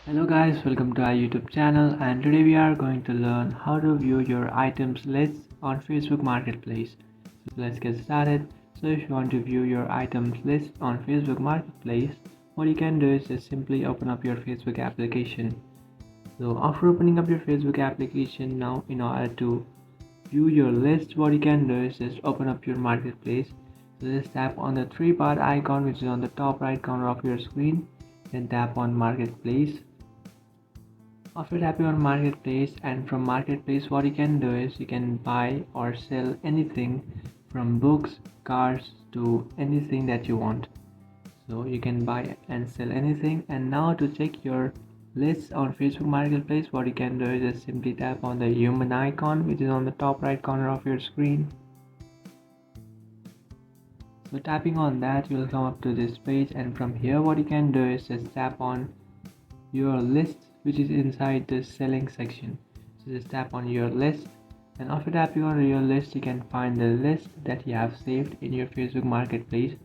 Hello guys, welcome to our YouTube channel, and today we are going to learn how to view your items list on Facebook Marketplace. So let's get started. So if you want to view your items list on Facebook Marketplace, what you can do is just simply open up your Facebook application. So after opening up your Facebook application, now in order to view your list, what you can do is just open up your marketplace. So just tap on the three-part icon which is on the top right corner of your screen, then tap on marketplace. After tapping on marketplace, and from marketplace what you can do is you can buy or sell anything from books, cars to anything that you want. So you can buy and sell anything. And now to check your list on Facebook Marketplace, what you can do is just simply tap on the human icon which is on the top right corner of your screen. So tapping on that, you will come up to this page, and from here what you can do is just tap on your list which is inside the selling section. So just tap on your list, and after tapping on your list you can find the list that you have saved in your Facebook Marketplace.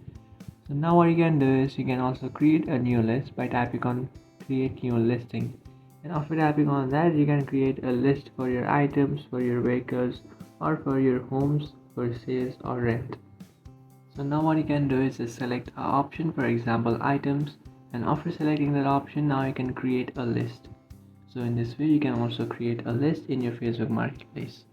So now what you can do is you can also create a new list by tapping on create new listing, and after tapping on that you can create a list for your items, for your vehicles, or for your homes for sales or rent. So now what you can do is just select an option, for example items, and after selecting that option now you can create a list. So in this way you can also create a list in your Facebook Marketplace.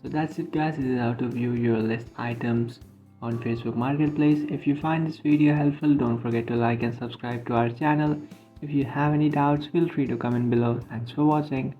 So that's it guys, this is how to view your list items on Facebook Marketplace. If you find this video helpful, don't forget to like and subscribe to our channel. If you have any doubts, feel free to comment below. Thanks for watching.